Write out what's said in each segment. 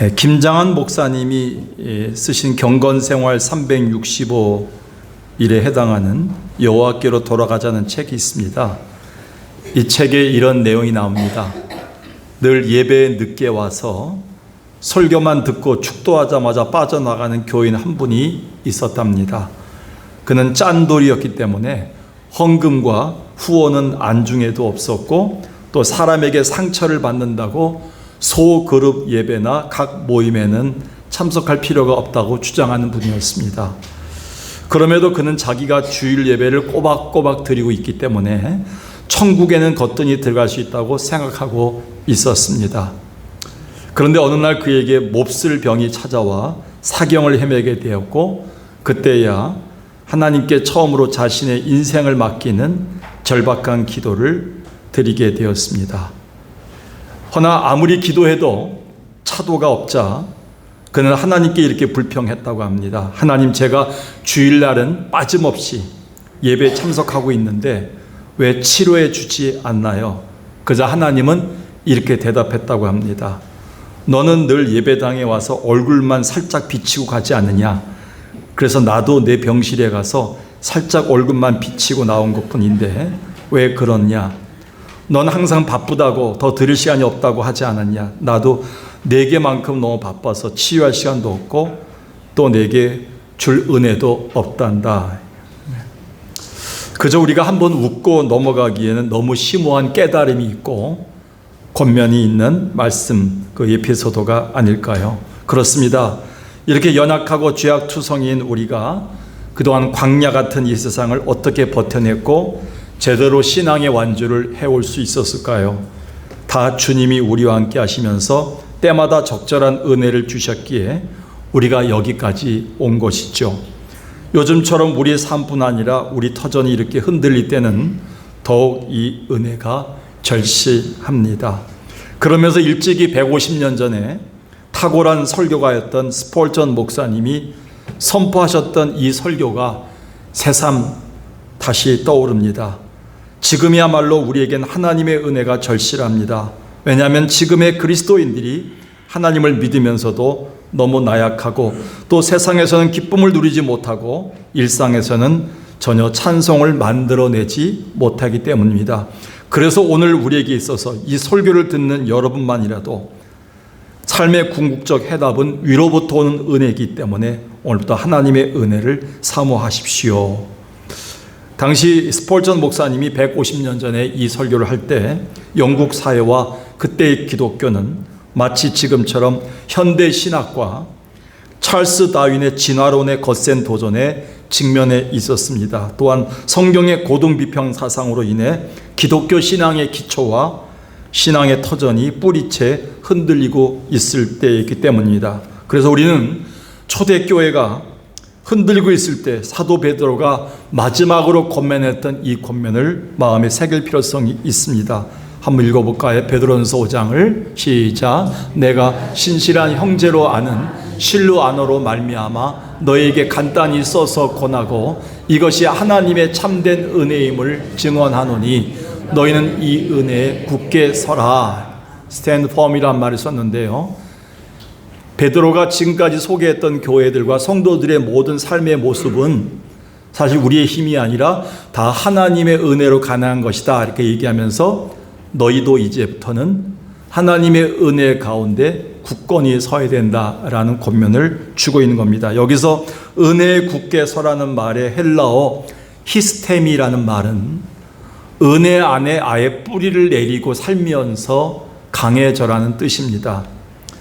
김장한 목사님이 쓰신 경건생활 365일에 해당하는 여호와께로 돌아가자는 책이 있습니다. 이 책에 이런 내용이 나옵니다. 늘 예배에 늦게 와서 설교만 듣고 축도하자마자 빠져나가는 교인 한 분이 있었답니다. 그는 짠돌이였기 때문에 헌금과 후원은 안중에도 없었고, 또 사람에게 상처를 받는다고 소그룹 예배나 각 모임에는 참석할 필요가 없다고 주장하는 분이었습니다. 그럼에도 그는 자기가 주일 예배를 꼬박꼬박 드리고 있기 때문에 천국에는 거뜬히 들어갈 수 있다고 생각하고 있었습니다. 그런데 어느 날 그에게 몹쓸 병이 찾아와 사경을 헤매게 되었고, 그때야 하나님께 처음으로 자신의 인생을 맡기는 절박한 기도를 드리게 되었습니다. 허나 아무리 기도해도 차도가 없자 그는 하나님께 이렇게 불평했다고 합니다. 하나님, 제가 주일날은 빠짐없이 예배에 참석하고 있는데 왜 치료해 주지 않나요? 그자 하나님은 이렇게 대답했다고 합니다. 너는 늘 예배당에 와서 얼굴만 살짝 비치고 가지 않느냐? 그래서 나도 내 병실에 가서 살짝 얼굴만 비치고 나온 것뿐인데 왜 그러냐? 넌 항상 바쁘다고 더 들을 시간이 없다고 하지 않았냐? 나도 내게만큼 너무 바빠서 치유할 시간도 없고 또 내게 줄 은혜도 없단다. 그저 우리가 한번 웃고 넘어가기에는 너무 심오한 깨달음이 있고 권면이 있는 말씀, 그 에피소드가 아닐까요? 그렇습니다. 이렇게 연약하고 죄악투성이인 우리가 그동안 광야 같은 이 세상을 어떻게 버텨냈고 제대로 신앙의 완주를 해올 수 있었을까요? 다 주님이 우리와 함께 하시면서 때마다 적절한 은혜를 주셨기에 우리가 여기까지 온 것이죠. 요즘처럼 우리의 삶뿐 아니라 우리 터전이 이렇게 흔들릴 때는 더욱 이 은혜가 절실합니다. 그러면서 일찍이 150년 전에 탁월한 설교가였던 스폴전 목사님이 선포하셨던 이 설교가 새삼 다시 떠오릅니다. 지금이야말로 우리에겐 하나님의 은혜가 절실합니다. 왜냐하면 지금의 그리스도인들이 하나님을 믿으면서도 너무 나약하고 또 세상에서는 기쁨을 누리지 못하고 일상에서는 전혀 찬송을 만들어내지 못하기 때문입니다. 그래서 오늘 우리에게 있어서 이 설교를 듣는 여러분만이라도 삶의 궁극적 해답은 위로부터 오는 은혜이기 때문에 오늘부터 하나님의 은혜를 사모하십시오. 당시 스폴전 목사님이 150년 전에 이 설교를 할 때 영국 사회와 그때의 기독교는 마치 지금처럼 현대 신학과 찰스 다윈의 진화론의 거센 도전에 직면해 있었습니다. 또한 성경의 고등비평 사상으로 인해 기독교 신앙의 기초와 신앙의 터전이 뿌리채 흔들리고 있을 때이기 때문입니다. 그래서 우리는 초대교회가 흔들리고 있을 때 사도 베드로가 마지막으로 권면했던 이 권면을 마음에 새길 필요성이 있습니다. 한번 읽어볼까요? 베드로전서 5장을 시작. 내가 신실한 형제로 아는 실루아너로 말미암아 너에게 간단히 써서 권하고 이것이 하나님의 참된 은혜임을 증언하노니 너희는 이 은혜에 굳게 서라. Stand firm이란 말을 썼는데요. 베드로가 지금까지 소개했던 교회들과 성도들의 모든 삶의 모습은 사실 우리의 힘이 아니라 다 하나님의 은혜로 가능한 것이다 이렇게 얘기하면서 너희도 이제부터는 하나님의 은혜 가운데 굳건히 서야 된다라는 권면을 주고 있는 겁니다. 여기서 은혜에 굳게 서라는 말의 헬라어 히스템이라는 말은 은혜 안에 아예 뿌리를 내리고 살면서 강해져라는 뜻입니다.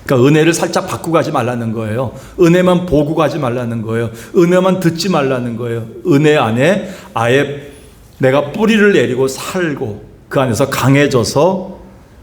그러니까 은혜를 살짝 받고 가지 말라는 거예요. 은혜만 보고 가지 말라는 거예요. 은혜만 듣지 말라는 거예요. 은혜 안에 아예 내가 뿌리를 내리고 살고 그 안에서 강해져서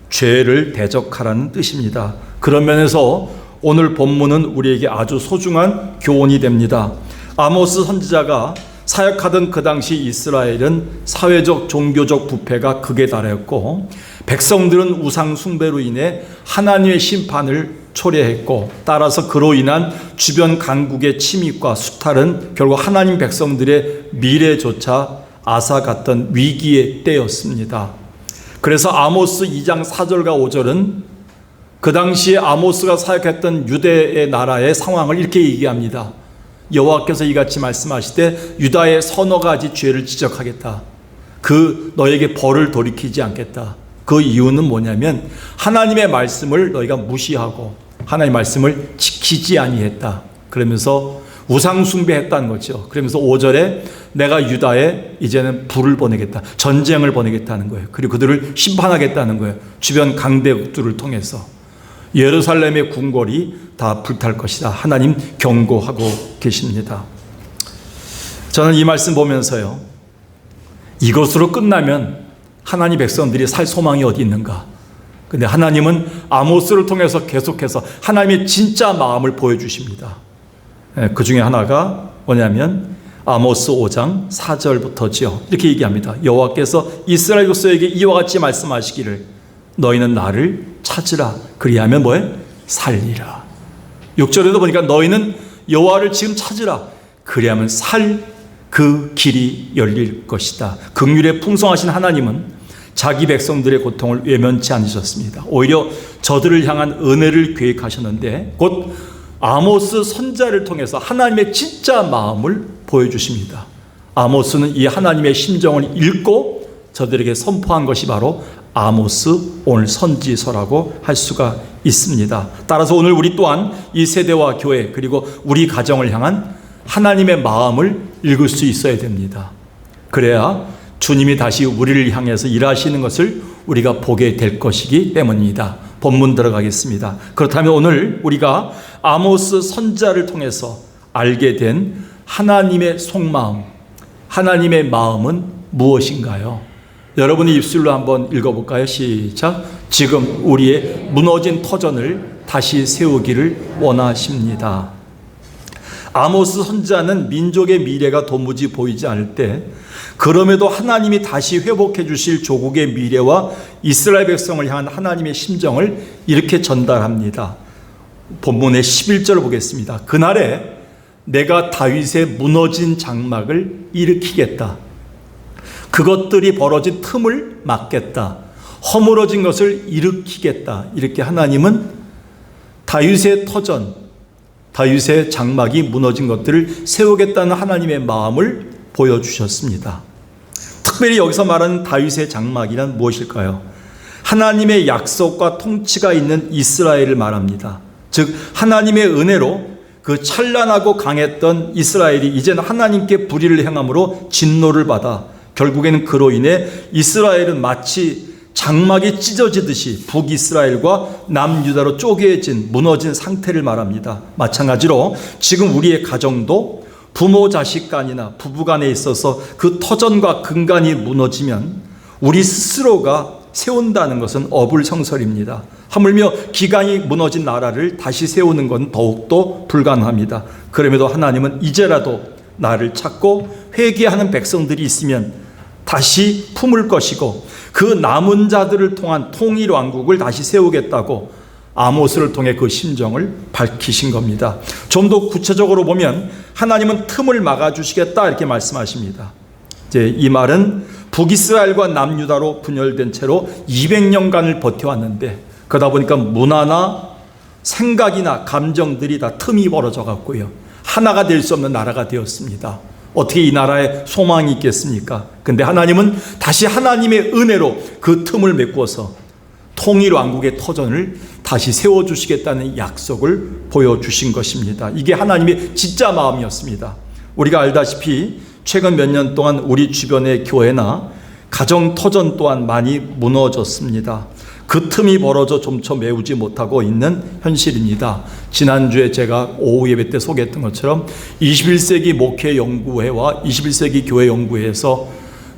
죄를 대적하라는 뜻입니다. 그런 면에서 오늘 본문은 우리에게 아주 소중한 교훈이 됩니다. 아모스 선지자가 사역하던 그 당시 이스라엘은 사회적 종교적 부패가 극에 달했고 백성들은 우상 숭배로 인해 하나님의 심판을 초래했고 따라서 그로 인한 주변 강국의 침입과 수탈은 결국 하나님 백성들의 미래조차 앗아갔던 위기의 때였습니다. 그래서 아모스 2장 4절과 5절은 그 당시에 아모스가 사역했던 유대의 나라의 상황을 이렇게 얘기합니다. 여호와께서 이같이 말씀하시되 유다의 서너 가지 죄를 지적하겠다. 그 너에게 벌을 돌이키지 않겠다. 그 이유는 뭐냐면 하나님의 말씀을 너희가 무시하고 하나님의 말씀을 지키지 아니했다. 그러면서 우상 숭배했다는 거죠. 그러면서 5절에 내가 유다에 이제는 불을 보내겠다. 전쟁을 보내겠다는 거예요. 그리고 그들을 심판하겠다는 거예요. 주변 강대국들을 통해서. 예루살렘의 궁궐이 다 불탈 것이다. 하나님 경고하고 계십니다. 저는 이 말씀 보면서요, 이것으로 끝나면 하나님 백성들이 살 소망이 어디 있는가? 근데 하나님은 아모스를 통해서 계속해서 하나님의 진짜 마음을 보여주십니다. 그 중에 하나가 뭐냐면 아모스 5장 4절부터지요. 이렇게 얘기합니다. 여호와께서 이스라엘 백성에게 이와 같이 말씀하시기를 너희는 나를 찾으라. 그리하면 뭐예요? 살리라. 6절에도 보니까 너희는 여호와를 지금 찾으라. 그리하면 그 길이 열릴 것이다. 긍휼에 풍성하신 하나님은 자기 백성들의 고통을 외면치 않으셨습니다. 오히려 저들을 향한 은혜를 계획하셨는데 곧 아모스 선지자를 통해서 하나님의 진짜 마음을 보여주십니다. 아모스는 이 하나님의 심정을 읽고 저들에게 선포한 것이 바로 아모스 오늘 선지서라고 할 수가 있습니다. 따라서 오늘 우리 또한 이 세대와 교회 그리고 우리 가정을 향한 하나님의 마음을 읽을 수 있어야 됩니다. 그래야 주님이 다시 우리를 향해서 일하시는 것을 우리가 보게 될 것이기 때문입니다. 본문 들어가겠습니다. 그렇다면 오늘 우리가 아모스 선지자를 통해서 알게 된 하나님의 속마음, 하나님의 마음은 무엇인가요? 여러분이 입술로 한번 읽어볼까요? 시작. 지금 우리의 무너진 터전을 다시 세우기를 원하십니다. 아모스 선지자는 민족의 미래가 도무지 보이지 않을 때 그럼에도 하나님이 다시 회복해 주실 조국의 미래와 이스라엘 백성을 향한 하나님의 심정을 이렇게 전달합니다. 본문의 11절 보겠습니다. 그날에 내가 다윗의 무너진 장막을 일으키겠다. 그것들이 벌어진 틈을 막겠다. 허물어진 것을 일으키겠다. 이렇게 하나님은 다윗의 터전, 다윗의 장막이 무너진 것들을 세우겠다는 하나님의 마음을 보여주셨습니다. 특별히 여기서 말하는 다윗의 장막이란 무엇일까요? 하나님의 약속과 통치가 있는 이스라엘을 말합니다. 즉 하나님의 은혜로 그 찬란하고 강했던 이스라엘이 이제는 하나님께 불의를 행함으로 진노를 받아 결국에는 그로 인해 이스라엘은 마치 장막이 찢어지듯이 북이스라엘과 남유다로 쪼개진 무너진 상태를 말합니다. 마찬가지로 지금 우리의 가정도 부모 자식 간이나 부부 간에 있어서 그 터전과 근간이 무너지면 우리 스스로가 세운다는 것은 어불성설입니다. 하물며 기강이 무너진 나라를 다시 세우는 건 더욱더 불가능합니다. 그럼에도 하나님은 이제라도 나를 찾고 회개하는 백성들이 있으면 다시 품을 것이고 그 남은 자들을 통한 통일 왕국을 다시 세우겠다고 아모스를 통해 그 심정을 밝히신 겁니다. 좀 더 구체적으로 보면 하나님은 틈을 막아주시겠다 이렇게 말씀하십니다. 이제 이 말은 북이스라엘과 남유다로 분열된 채로 200년간을 버텨왔는데 그러다 보니까 문화나 생각이나 감정들이 다 틈이 벌어져 갔고요. 하나가 될 수 없는 나라가 되었습니다. 어떻게 이 나라에 소망이 있겠습니까? 근데 하나님은 다시 하나님의 은혜로 그 틈을 메꾸어서 통일 왕국의 터전을 다시 세워주시겠다는 약속을 보여주신 것입니다. 이게 하나님의 진짜 마음이었습니다. 우리가 알다시피 최근 몇 년 동안 우리 주변의 교회나 가정 터전 또한 많이 무너졌습니다. 그 틈이 벌어져 좀처 메우지 못하고 있는 현실입니다. 지난주에 제가 오후 예배 때 소개했던 것처럼 21세기 목회연구회와 21세기 교회연구회에서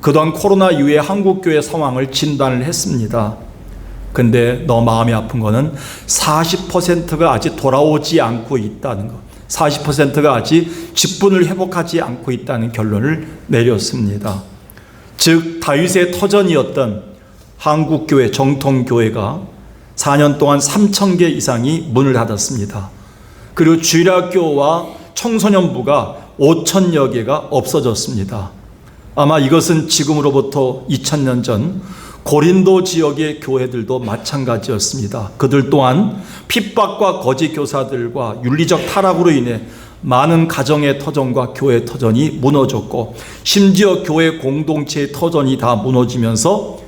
그동안 코로나 이후에 한국교회 상황을 진단을 했습니다. 근데 너무 마음이 아픈 거는 40%가 아직 돌아오지 않고 있다는 것, 40%가 아직 직분을 회복하지 않고 있다는 결론을 내렸습니다. 즉 다윗의 터전이었던 한국교회 정통교회가 4년 동안 3,000개 이상이 문을 닫았습니다. 그리고 주일학교와 청소년부가 5,000여 개가 없어졌습니다. 아마 이것은 지금으로부터 2000년 전 고린도 지역의 교회들도 마찬가지였습니다. 그들 또한 핍박과 거짓 교사들과 윤리적 타락으로 인해 많은 가정의 터전과 교회 터전이 무너졌고, 심지어 교회 공동체의 터전이 다 무너지면서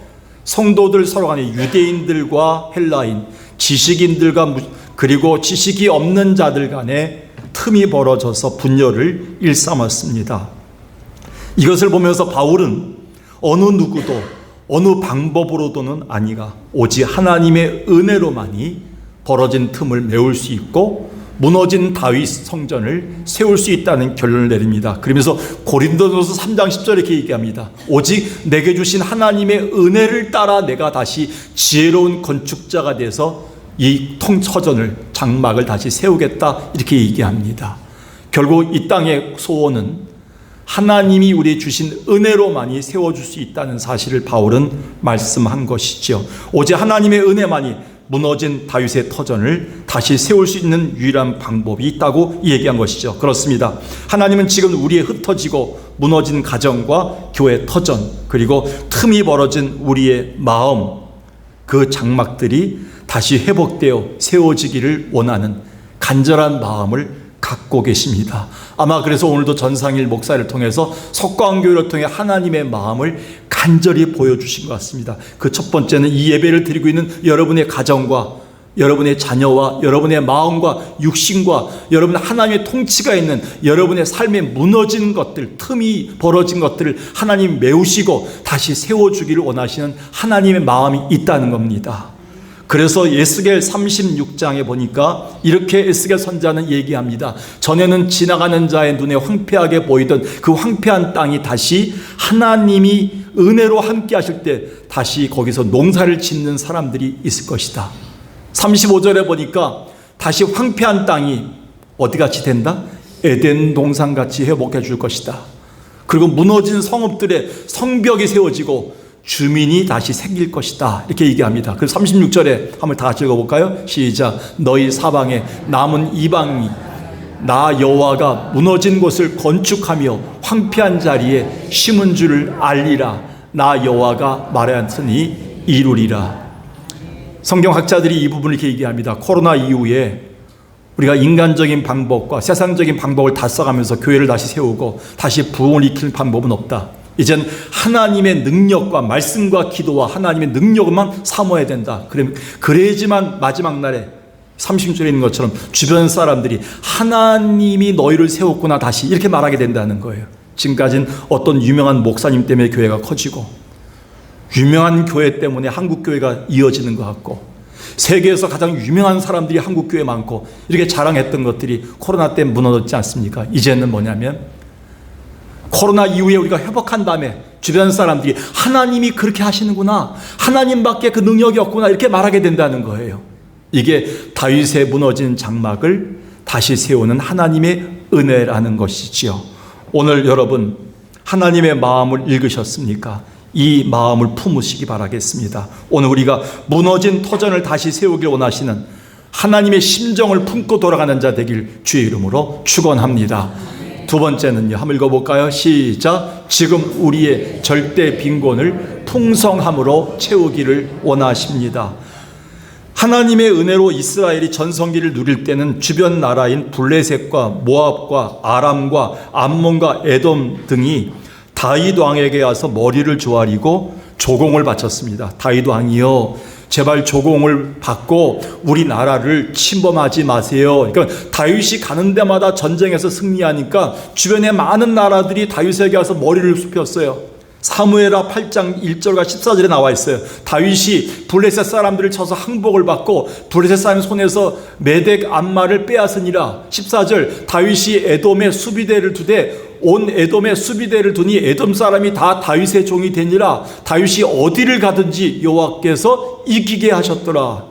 성도들 서로 간에 유대인들과 헬라인, 지식인들과 그리고 지식이 없는 자들 간에 틈이 벌어져서 분열을 일삼았습니다. 이것을 보면서 바울은 어느 누구도 어느 방법으로도는 아니가 오직 하나님의 은혜로만이 벌어진 틈을 메울 수 있고 무너진 다윗 성전을 세울 수 있다는 결론을 내립니다. 그러면서 고린도전서 3장 10절에 이렇게 얘기합니다. 오직 내게 주신 하나님의 은혜를 따라 내가 다시 지혜로운 건축자가 돼서 이 성전을, 장막을 다시 세우겠다, 이렇게 얘기합니다. 결국 이 땅의 소원은 하나님이 우리에게 주신 은혜로만이 세워줄 수 있다는 사실을 바울은 말씀한 것이죠. 오직 하나님의 은혜만이 무너진 다윗의 터전을 다시 세울 수 있는 유일한 방법이 있다고 얘기한 것이죠. 그렇습니다. 하나님은 지금 우리의 흩어지고 무너진 가정과 교회 터전, 그리고 틈이 벌어진 우리의 마음, 그 장막들이 다시 회복되어 세워지기를 원하는 간절한 마음을 갖고 계십니다. 아마 그래서 오늘도 전상일 목사를 통해서 석광교회를 통해 하나님의 마음을 간절히 보여주신 것 같습니다. 그 첫 번째는 이 예배를 드리고 있는 여러분의 가정과 여러분의 자녀와 여러분의 마음과 육신과 여러분 하나님의 통치가 있는 여러분의 삶에 무너진 것들, 틈이 벌어진 것들을 하나님 메우시고 다시 세워주기를 원하시는 하나님의 마음이 있다는 겁니다. 그래서 에스겔 36장에 보니까 이렇게 에스겔 선지자는 얘기합니다. 전에는 지나가는 자의 눈에 황폐하게 보이던 그 황폐한 땅이 다시 하나님이 은혜로 함께 하실 때 다시 거기서 농사를 짓는 사람들이 있을 것이다. 35절에 보니까 다시 황폐한 땅이 어디같이 된다? 에덴 동산같이 회복해 줄 것이다. 그리고 무너진 성읍들의 성벽이 세워지고 주민이 다시 생길 것이다, 이렇게 얘기합니다. 그래서 36절에 한번 다 같이 읽어볼까요? 시작. 너희 사방에 남은 이방이 나 여호와가 무너진 곳을 건축하며 황폐한 자리에 심은 줄을 알리라. 나 여호와가 말하였으니 이루리라. 성경학자들이 이 부분을 이렇게 얘기합니다. 코로나 이후에 우리가 인간적인 방법과 세상적인 방법을 다 써가면서 교회를 다시 세우고 다시 부흥을 일으킬 방법은 없다. 이젠 하나님의 능력과 말씀과 기도와 하나님의 능력만 사모해야 된다. 그래야지만 마지막 날에 30절에 있는 것처럼 주변 사람들이 하나님이 너희를 세웠구나 다시 이렇게 말하게 된다는 거예요. 지금까지는 어떤 유명한 목사님 때문에 교회가 커지고 유명한 교회 때문에 한국 교회가 이어지는 것 같고 세계에서 가장 유명한 사람들이 한국 교회에 많고 이렇게 자랑했던 것들이 코로나 때문에 무너졌지 않습니까? 이제는 뭐냐면 코로나 이후에 우리가 회복한 다음에 주변 사람들이 하나님이 그렇게 하시는구나, 하나님밖에 그 능력이 없구나 이렇게 말하게 된다는 거예요. 이게 다윗의 무너진 장막을 다시 세우는 하나님의 은혜라는 것이지요. 오늘 여러분 하나님의 마음을 읽으셨습니까? 이 마음을 품으시기 바라겠습니다. 오늘 우리가 무너진 터전을 다시 세우길 원하시는 하나님의 심정을 품고 돌아가는 자 되길 주의 이름으로 축원합니다. 두 번째는요, 한번 읽어볼까요? 시작. 지금 우리의 절대 빈곤을 풍성함으로 채우기를 원하십니다. 하나님의 은혜로 이스라엘이 전성기를 누릴 때는 주변 나라인 블레셋과 모압과 아람과 암몬과 에돔 등이 다윗 왕에게 와서 머리를 조아리고 조공을 바쳤습니다. 다윗 왕이여, 제발 조공을 받고 우리 나라를 침범하지 마세요. 그러니까 다윗이 가는 데마다 전쟁에서 승리하니까 주변의 많은 나라들이 다윗에게 와서 머리를 굽혔어요. 사무엘하 8장 1절과 14절에 나와 있어요. 다윗이 블레셋 사람들을 쳐서 항복을 받고 블레셋 사람 손에서 메덱 암마를 빼앗으니라. 14절 다윗이 에돔의 수비대를 두되 온 에돔의 수비대를 두니 에돔 사람이 다 다윗의 종이 되니라. 다윗이 어디를 가든지 여호와께서 이기게 하셨더라.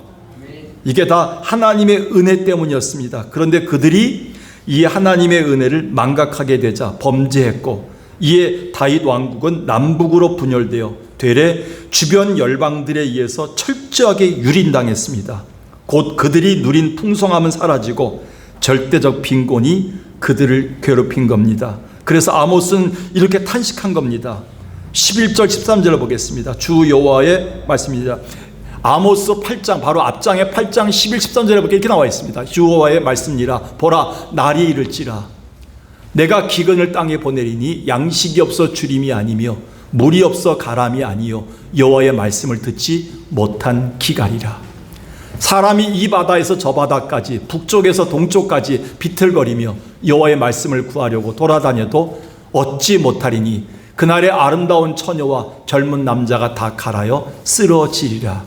이게 다 하나님의 은혜 때문이었습니다. 그런데 그들이 이 하나님의 은혜를 망각하게 되자 범죄했고, 이에 다윗 왕국은 남북으로 분열되어 되레 주변 열방들에 의해서 철저하게 유린당했습니다. 곧 그들이 누린 풍성함은 사라지고 절대적 빈곤이 그들을 괴롭힌 겁니다. 그래서 아모스는 이렇게 탄식한 겁니다. 11절 13절을 보겠습니다. 주 여호와의 말씀입니다. 아모스 8장 바로 앞장에 8장 11, 13절에 보게 이렇게 나와 있습니다. 주 여호와의 말씀이라 보라 날이 이를지라 내가 기근을 땅에 보내리니 양식이 없어 주림이 아니며 물이 없어 가람이 아니요 여호와의 말씀을 듣지 못한 기갈이라. 사람이 이 바다에서 저 바다까지 북쪽에서 동쪽까지 비틀거리며 여호와의 말씀을 구하려고 돌아다녀도 얻지 못하리니 그날의 아름다운 처녀와 젊은 남자가 다 갈아여 쓰러지리라.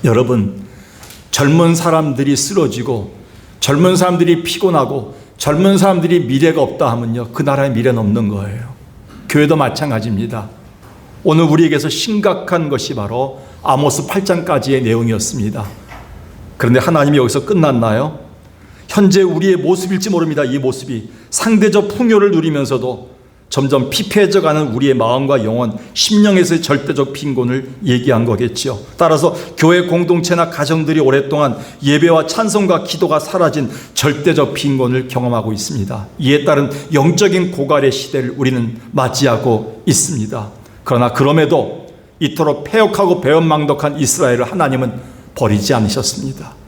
여러분, 젊은 사람들이 쓰러지고 젊은 사람들이 피곤하고 젊은 사람들이 미래가 없다 하면요, 그 나라의 미래는 없는 거예요. 교회도 마찬가지입니다. 오늘 우리에게서 심각한 것이 바로 아모스 8장까지의 내용이었습니다. 그런데 하나님이 여기서 끝났나요? 현재 우리의 모습일지 모릅니다. 이 모습이 상대적 풍요를 누리면서도 점점 피폐해져가는 우리의 마음과 영혼, 심령에서의 절대적 빈곤을 얘기한 거겠죠. 따라서 교회 공동체나 가정들이 오랫동안 예배와 찬송과 기도가 사라진 절대적 빈곤을 경험하고 있습니다. 이에 따른 영적인 고갈의 시대를 우리는 맞이하고 있습니다. 그러나 그럼에도 이토록 패역하고 배은망덕한 이스라엘을 하나님은 버리지 않으셨습니다.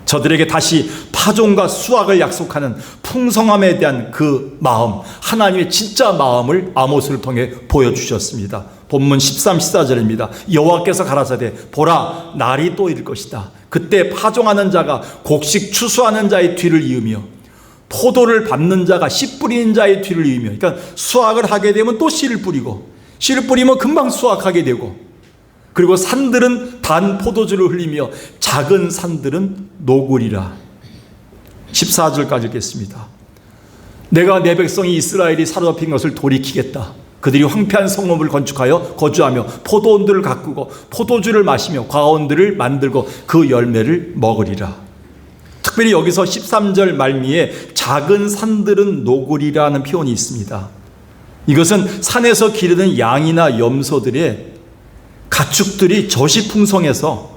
저들에게 다시 파종과 수확을 약속하는 풍성함에 대한 그 마음, 하나님의 진짜 마음을 아모스를 통해 보여주셨습니다. 본문 13, 14절입니다. 여호와께서 가라사대 보라 날이 또 이를 것이다. 그때 파종하는 자가 곡식 추수하는 자의 뒤를 이으며 포도를 밟는 자가 씨 뿌리는 자의 뒤를 이으며, 그러니까 수확을 하게 되면 또 씨를 뿌리고 씨를 뿌리면 금방 수확하게 되고, 그리고 산들은 단 포도주를 흘리며 작은 산들은 노구리라. 14절까지 읽겠습니다. 내가 내 백성이 이스라엘이 사로잡힌 것을 돌이키겠다. 그들이 황폐한 성읍을 건축하여 거주하며 포도원들을 가꾸고 포도주를 마시며 과원들을 만들고 그 열매를 먹으리라. 특별히 여기서 13절 말미에 작은 산들은 노구리라는 표현이 있습니다. 이것은 산에서 기르는 양이나 염소들의 가축들이 젖이 풍성해서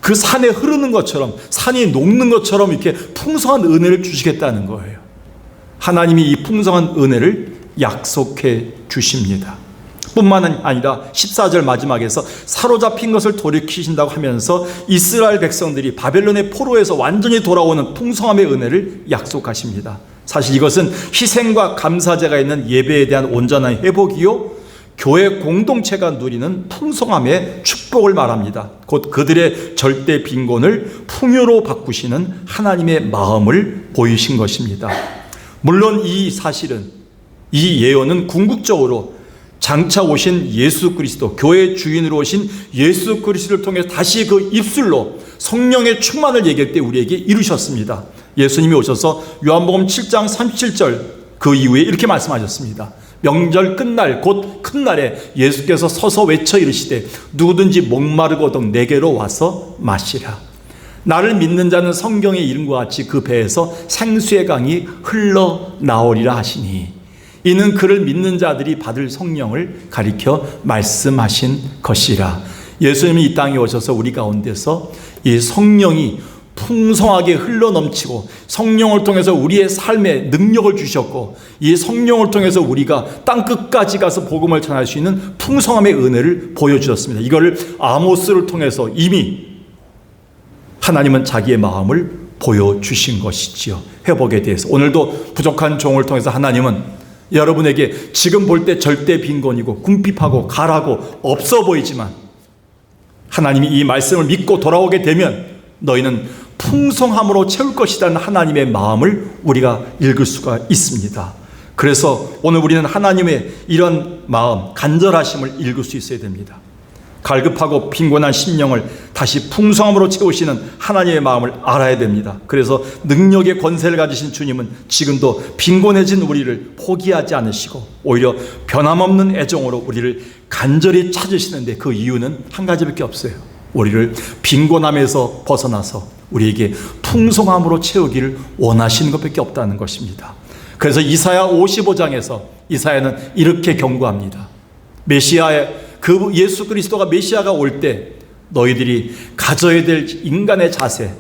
그 산에 흐르는 것처럼, 산이 녹는 것처럼 이렇게 풍성한 은혜를 주시겠다는 거예요. 하나님이 이 풍성한 은혜를 약속해 주십니다. 뿐만 아니라 14절 마지막에서 사로잡힌 것을 돌이키신다고 하면서 이스라엘 백성들이 바벨론의 포로에서 완전히 돌아오는 풍성함의 은혜를 약속하십니다. 사실 이것은 희생과 감사제가 있는 예배에 대한 온전한 회복이요, 교회 공동체가 누리는 풍성함의 축복을 말합니다. 곧 그들의 절대 빈곤을 풍요로 바꾸시는 하나님의 마음을 보이신 것입니다. 물론 이 사실은, 이 예언은 궁극적으로 장차 오신 예수 그리스도, 교회의 주인으로 오신 예수 그리스도를 통해 다시 그 입술로 성령의 충만을 얘기할 때 우리에게 이루셨습니다. 예수님이 오셔서 요한복음 7장 37절 그 이후에 이렇게 말씀하셨습니다. 명절 끝날 곧 큰 날에 예수께서 서서 외쳐 이르시되 누구든지 목마르거든 내게로 와서 마시라. 나를 믿는 자는 성경의 이름과 같이 그 배에서 생수의 강이 흘러나오리라 하시니, 이는 그를 믿는 자들이 받을 성령을 가리켜 말씀하신 것이라. 예수님이 이 땅에 오셔서 우리 가운데서 이 성령이 풍성하게 흘러넘치고 성령을 통해서 우리의 삶에 능력을 주셨고, 이 성령을 통해서 우리가 땅끝까지 가서 복음을 전할 수 있는 풍성함의 은혜를 보여주셨습니다. 이거를 아모스를 통해서 이미 하나님은 자기의 마음을 보여주신 것이지요. 회복에 대해서 오늘도 부족한 종을 통해서 하나님은 여러분에게 지금 볼 때 절대 빈곤이고 궁핍하고 가라고 없어 보이지만, 하나님이 이 말씀을 믿고 돌아오게 되면 너희는 풍성함으로 채울 것이라는 하나님의 마음을 우리가 읽을 수가 있습니다. 그래서 오늘 우리는 하나님의 이런 마음, 간절하심을 읽을 수 있어야 됩니다. 갈급하고 빈곤한 심령을 다시 풍성함으로 채우시는 하나님의 마음을 알아야 됩니다. 그래서 능력의 권세를 가지신 주님은 지금도 빈곤해진 우리를 포기하지 않으시고 오히려 변함없는 애정으로 우리를 간절히 찾으시는데, 그 이유는 한 가지밖에 없어요. 우리를 빈곤함에서 벗어나서 우리에게 풍성함으로 채우기를 원하시는 것밖에 없다는 것입니다. 그래서 이사야 55장에서 이사야는 이렇게 경고합니다. 메시아의 그 예수 그리스도가 메시아가 올 때 너희들이 가져야 될 인간의 자세,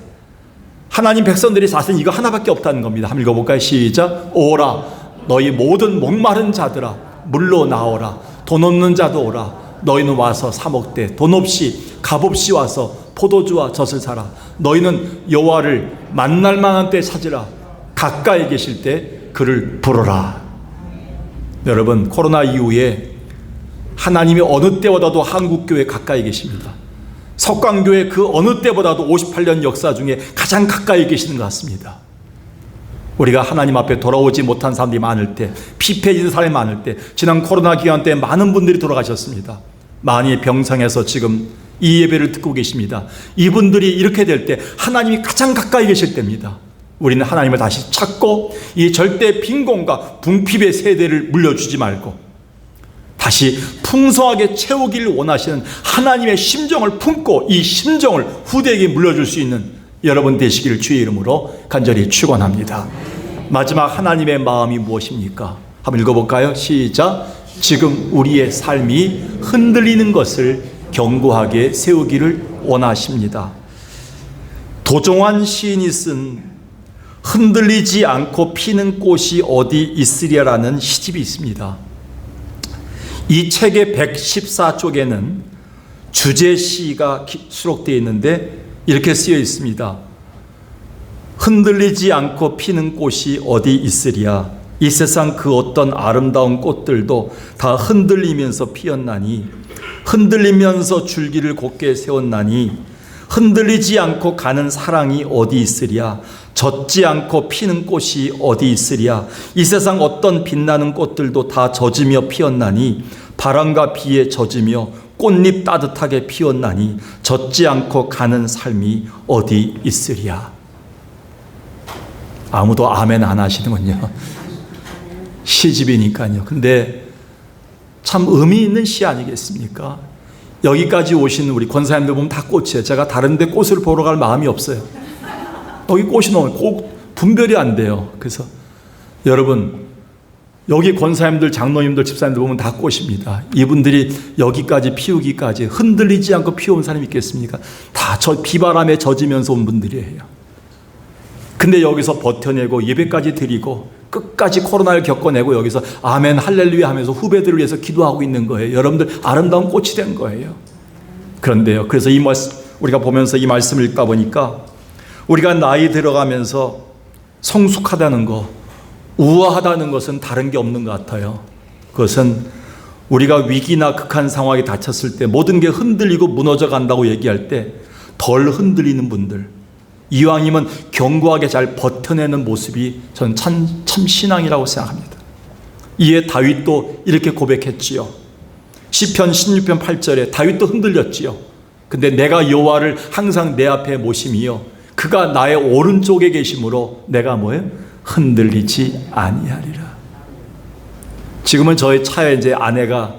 하나님 백성들의 자세는 이거 하나밖에 없다는 겁니다. 한번 읽어볼까요? 시작. 오라 너희 모든 목마른 자들아 물로 나오라. 돈 없는 자도 오라. 너희는 와서 사 먹되 돈 없이 값없이 와서 포도주와 젖을 사라. 너희는 여호와를 만날 만한 때 찾으라. 가까이 계실 때 그를 부르라. 여러분, 코로나 이후에 하나님이 어느 때보다도 한국교회 가까이 계십니다. 석광교회 그 어느 때보다도 58년 역사 중에 가장 가까이 계시는 것 같습니다. 우리가 하나님 앞에 돌아오지 못한 사람들이 많을 때, 피폐해진 사람이 많을 때, 지난 코로나 기간 때 많은 분들이 돌아가셨습니다. 많이 병상에서 지금 이 예배를 듣고 계십니다. 이분들이 이렇게 될 때 하나님이 가장 가까이 계실 때입니다. 우리는 하나님을 다시 찾고 이 절대 빈곤과 궁핍의 세대를 물려주지 말고 다시 풍성하게 채우기를 원하시는 하나님의 심정을 품고 이 심정을 후대에게 물려줄 수 있는 여러분 되시기를 주의 이름으로 간절히 축원합니다. 마지막 하나님의 마음이 무엇입니까? 한번 읽어볼까요? 시작. 지금 우리의 삶이 흔들리는 것을 견고하게 세우기를 원하십니다. 도종환 시인이 쓴 흔들리지 않고 피는 꽃이 어디 있으랴라는 시집이 있습니다. 이 책의 114쪽에는 주제 시가 수록되어 있는데 이렇게 쓰여 있습니다. 흔들리지 않고 피는 꽃이 어디 있으랴. 이 세상 그 어떤 아름다운 꽃들도 다 흔들리면서 피었나니 흔들리면서 줄기를 곧게 세웠나니 흔들리지 않고 가는 사랑이 어디 있으랴. 젖지 않고 피는 꽃이 어디 있으랴. 이 세상 어떤 빛나는 꽃들도 다 젖으며 피었나니 바람과 비에 젖으며 꽃잎 따뜻하게 피었나니 젖지 않고 가는 삶이 어디 있으랴. 아무도 아멘 안 하시는군요. 시집이니까요. 근데 참 의미 있는 시 아니겠습니까? 여기까지 오신 우리 권사님들 보면 다 꽃이에요. 제가 다른 데 꽃을 보러 갈 마음이 없어요. 여기 꽃이 너무 분별이 안 돼요. 그래서 여러분, 여기 권사님들, 장로님들, 집사님들 보면 다 꽃입니다. 이분들이 여기까지 피우기까지 흔들리지 않고 피워온 사람이 있겠습니까? 다 저 비바람에 젖으면서 온 분들이에요. 근데 여기서 버텨내고 예배까지 드리고 끝까지 코로나를 겪어내고 여기서 아멘 할렐루야 하면서 후배들을 위해서 기도하고 있는 거예요. 여러분들 아름다운 꽃이 된 거예요. 그런데요, 그래서 이 말씀 우리가 보면서 이 말씀을 읽다 보니까 우리가 나이 들어가면서 성숙하다는 거, 우아하다는 것은 다른 게 없는 것 같아요. 그것은 우리가 위기나 극한 상황에 닥쳤을 때 모든 게 흔들리고 무너져 간다고 얘기할 때 덜 흔들리는 분들, 이왕이면 견고하게 잘 버텨내는 모습이 저는 참 신앙이라고 생각합니다. 이에 다윗도 이렇게 고백했지요. 시편 16편 8절에 다윗도 흔들렸지요. 근데 내가 여호와를 항상 내 앞에 모심이요 그가 나의 오른쪽에 계심으로 내가 뭐예요? 흔들리지 아니하리라. 지금은 저희 차에 이제 아내가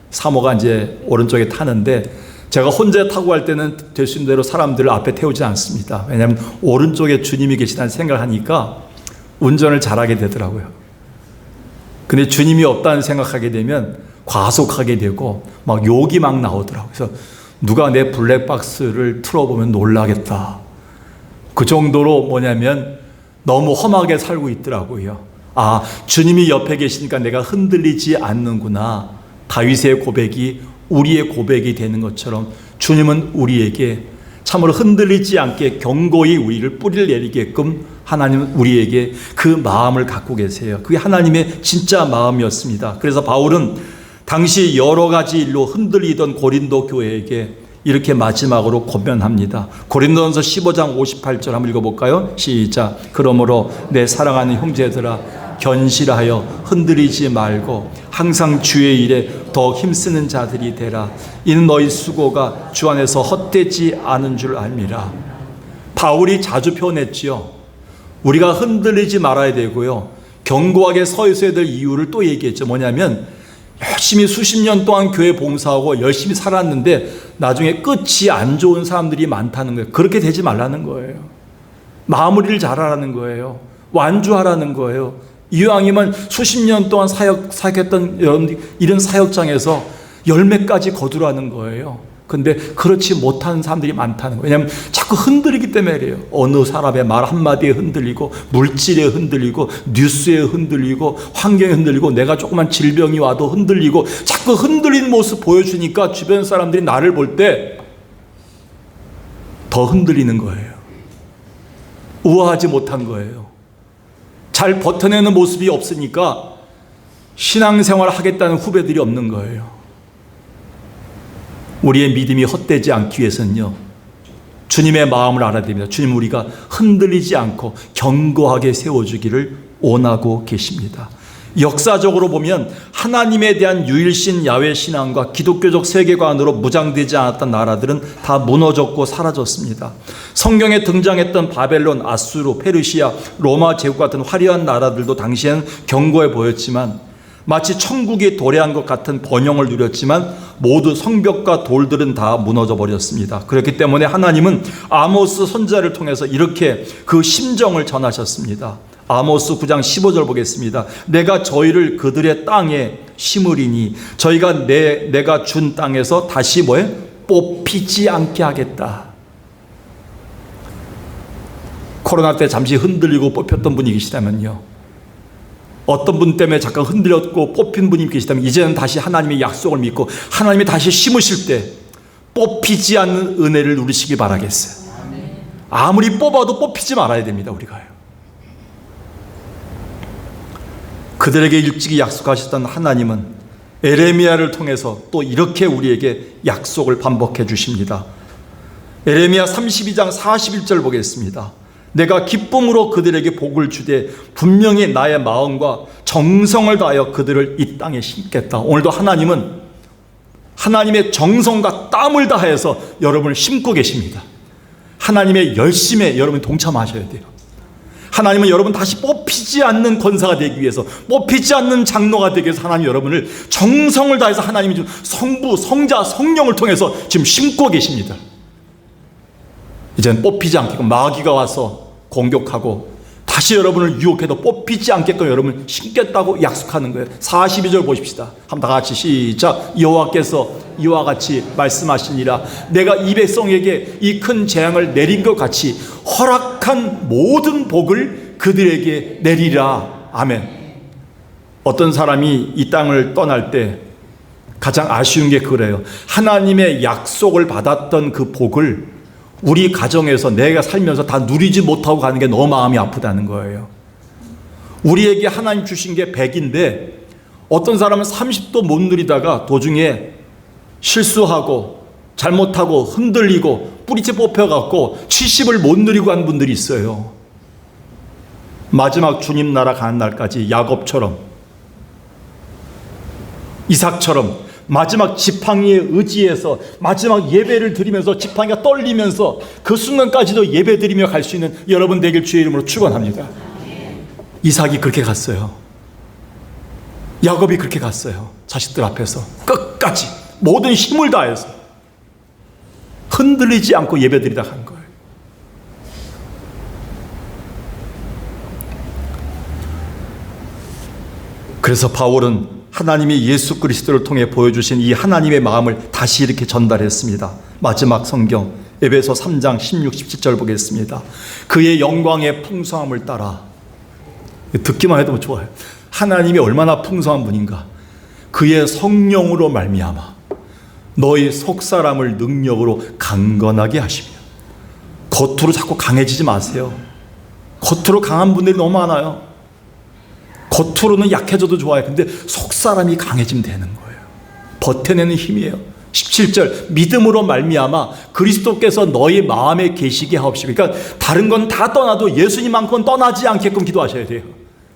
사모가 이제 오른쪽에 타는데 제가 혼자 타고 갈 때는 될 수 있는 대로 사람들을 앞에 태우지 않습니다. 왜냐하면 오른쪽에 주님이 계시다는 생각을 하니까 운전을 잘하게 되더라고요. 근데 주님이 없다는 생각하게 되면 과속하게 되고 막 욕이 막 나오더라고요. 그래서 누가 내 블랙박스를 틀어보면 놀라겠다. 그 정도로 뭐냐면 너무 험하게 살고 있더라고요. 아, 주님이 옆에 계시니까 내가 흔들리지 않는구나. 다윗의 고백이 우리의 고백이 되는 것처럼 주님은 우리에게 참으로 흔들리지 않게 견고히 우리를 뿌리를 내리게끔 하나님은 우리에게 그 마음을 갖고 계세요. 그게 하나님의 진짜 마음이었습니다. 그래서 바울은 당시 여러 가지 일로 흔들리던 고린도 교회에게 이렇게 마지막으로 권면합니다. 고린도전서 15장 58절 한번 읽어볼까요? 시작. 그러므로 내 사랑하는 형제들아 견실하여 흔들리지 말고 항상 주의 일에 더 힘쓰는 자들이 되라. 이는 너희 수고가 주 안에서 헛되지 않은 줄 알미라. 바울이 자주 표현했지요. 우리가 흔들리지 말아야 되고요. 견고하게 서 있어야 될 이유를 또 얘기했죠. 뭐냐면 열심히 수십 년 동안 교회 봉사하고 열심히 살았는데 나중에 끝이 안 좋은 사람들이 많다는 거예요. 그렇게 되지 말라는 거예요. 마무리를 잘하라는 거예요. 완주하라는 거예요. 이왕이면 수십 년 동안 사역했던 이런 사역장에서 열매까지 거두라는 거예요. 근데 그렇지 못한 사람들이 많다는 거예요. 왜냐하면 자꾸 흔들리기 때문에 그래요. 어느 사람의 말 한마디에 흔들리고, 물질에 흔들리고, 뉴스에 흔들리고, 환경에 흔들리고, 내가 조그만 질병이 와도 흔들리고, 자꾸 흔들리는 모습 보여주니까 주변 사람들이 나를 볼 때 더 흔들리는 거예요. 우아하지 못한 거예요. 잘 버텨내는 모습이 없으니까 신앙생활을 하겠다는 후배들이 없는 거예요. 우리의 믿음이 헛되지 않기 위해서는요, 주님의 마음을 알아야 됩니다. 주님, 우리가 흔들리지 않고 견고하게 세워주기를 원하고 계십니다. 역사적으로 보면 하나님에 대한 유일신 야훼 신앙과 기독교적 세계관으로 무장되지 않았던 나라들은 다 무너졌고 사라졌습니다. 성경에 등장했던 바벨론, 아수르, 페르시아, 로마 제국 같은 화려한 나라들도 당시에는 견고해 보였지만 마치 천국이 도래한 것 같은 번영을 누렸지만 모두 성벽과 돌들은 다 무너져 버렸습니다. 그렇기 때문에 하나님은 아모스 선지자를 통해서 이렇게 그 심정을 전하셨습니다. 아모스 9장 15절 보겠습니다. 내가 저희를 그들의 땅에 심으리니 저희가 내가 준 땅에서 다시 뽑히지 않게 하겠다. 코로나 때 잠시 흔들리고 뽑혔던 분이 계시다면요, 어떤 분 때문에 잠깐 흔들렸고 뽑힌 분이 계시다면 이제는 다시 하나님의 약속을 믿고 하나님이 다시 심으실 때 뽑히지 않는 은혜를 누리시기 바라겠어요. 아무리 뽑아도 뽑히지 말아야 됩니다. 우리가요. 그들에게 일찍이 약속하셨던 하나님은 에레미야를 통해서 또 이렇게 우리에게 약속을 반복해 주십니다. 에레미야 32장 41절 보겠습니다. 내가 기쁨으로 그들에게 복을 주되 분명히 나의 마음과 정성을 다하여 그들을 이 땅에 심겠다. 오늘도 하나님은 하나님의 정성과 땀을 다해서 여러분을 심고 계십니다. 하나님의 열심에 여러분이 동참하셔야 돼요. 하나님은 여러분 다시 뽑히지 않는 권사가 되기 위해서, 뽑히지 않는 장로가 되기 위해서 하나님 여러분을 정성을 다해서 하나님이 지금 성부, 성자, 성령을 통해서 지금 심고 계십니다. 이제는 뽑히지 않게끔 마귀가 와서 공격하고 다시 여러분을 유혹해도 뽑히지 않게끔 여러분을 심겠다고 약속하는 거예요. 42절 보십시다. 한번 다 같이 시작. 여호와께서 이와 같이 말씀하시니라. 내가 이 백성에게 이 큰 재앙을 내린 것 같이 허락한 모든 복을 그들에게 내리라. 아멘. 어떤 사람이 이 땅을 떠날 때 가장 아쉬운 게 그래요. 하나님의 약속을 받았던 그 복을 우리 가정에서 내가 살면서 다 누리지 못하고 가는 게 너무 마음이 아프다는 거예요. 우리에게 하나님 주신 게 100인데 어떤 사람은 30도 못 누리다가 도중에 실수하고 잘못하고 흔들리고 뿌리째 뽑혀갖고 70을 못 누리고 한 분들이 있어요. 마지막 주님 나라 가는 날까지 야곱처럼, 이삭처럼 마지막 지팡이에 의지해서 마지막 예배를 드리면서 지팡이가 떨리면서 그 순간까지도 예배 드리며 갈 수 있는 여러분 되길 주의 이름으로 축원합니다. 이삭이 그렇게 갔어요. 야곱이 그렇게 갔어요. 자식들 앞에서 끝까지 모든 힘을 다해서 흔들리지 않고 예배 드리다 간 거예요. 그래서 바울은 하나님이 예수 그리스도를 통해 보여주신 이 하나님의 마음을 다시 이렇게 전달했습니다. 마지막 성경 에베소 3장 16, 17절 보겠습니다. 그의 영광의 풍성함을 따라, 듣기만 해도 좋아요. 하나님이 얼마나 풍성한 분인가. 그의 성령으로 말미암아 너희 속사람을 능력으로 강건하게 하시며. 겉으로 자꾸 강해지지 마세요. 겉으로 강한 분들이 너무 많아요. 겉으로는 약해져도 좋아요. 근데 속사람이 강해지면 되는 거예요. 버텨내는 힘이에요. 17절 믿음으로 말미암아 그리스도께서 너희 마음에 계시게 하옵시고. 그러니까 다른 건 다 떠나도 예수님만큼은 떠나지 않게끔 기도하셔야 돼요.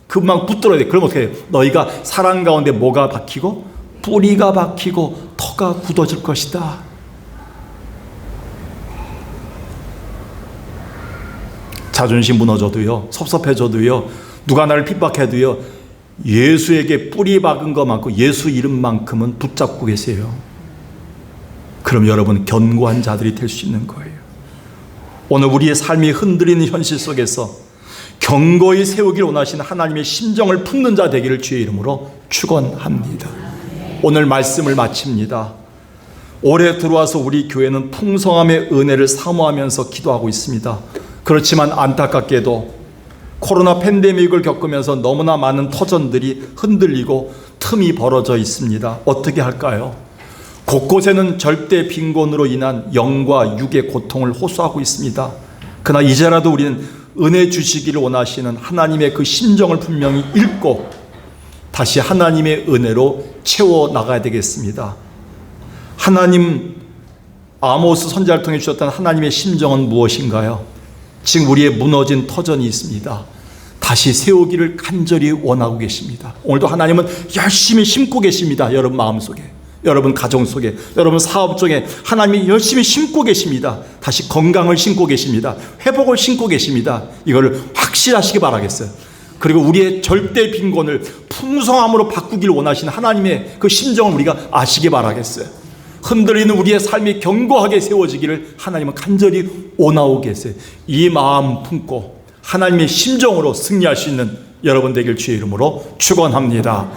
그분만 붙들어야 돼요. 그럼 어떻게 해요? 너희가 사랑 가운데 뭐가 박히고 뿌리가 박히고 터가 굳어질 것이다. 자존심 무너져도요, 섭섭해져도요, 누가 나를 핍박해도요, 예수에게 뿌리 박은 것만큼 예수 이름만큼은 붙잡고 계세요. 그럼 여러분 견고한 자들이 될 수 있는 거예요. 오늘 우리의 삶이 흔들리는 현실 속에서 견고히 세우기를 원하시는 하나님의 심정을 품는 자 되기를 주의 이름으로 축원합니다. 오늘 말씀을 마칩니다. 올해 들어와서 우리 교회는 풍성함의 은혜를 사모하면서 기도하고 있습니다. 그렇지만 안타깝게도 코로나 팬데믹을 겪으면서 너무나 많은 터전들이 흔들리고 틈이 벌어져 있습니다. 어떻게 할까요? 곳곳에는 절대 빈곤으로 인한 영과 육의 고통을 호소하고 있습니다. 그러나 이제라도 우리는 은혜 주시기를 원하시는 하나님의 그 심정을 분명히 읽고 다시 하나님의 은혜로 채워 나가야 되겠습니다. 하나님, 아모스 선지자를 통해 주셨던 하나님의 심정은 무엇인가요? 지금 우리의 무너진 터전이 있습니다. 다시 세우기를 간절히 원하고 계십니다. 오늘도 하나님은 열심히 심고 계십니다. 여러분 마음속에, 여러분 가정 속에, 여러분 사업 중에 하나님이 열심히 심고 계십니다. 다시 건강을 심고 계십니다. 회복을 심고 계십니다. 이걸 확실하시기 바라겠어요. 그리고 우리의 절대 빈곤을 풍성함으로 바꾸기를 원하시는 하나님의 그 심정을 우리가 아시기 바라겠어요. 흔들리는 우리의 삶이 견고하게 세워지기를 하나님은 간절히 원하고 계세요. 이 마음 품고 하나님의 심정으로 승리할 수 있는 여러분 되길 주의 이름으로 축원합니다.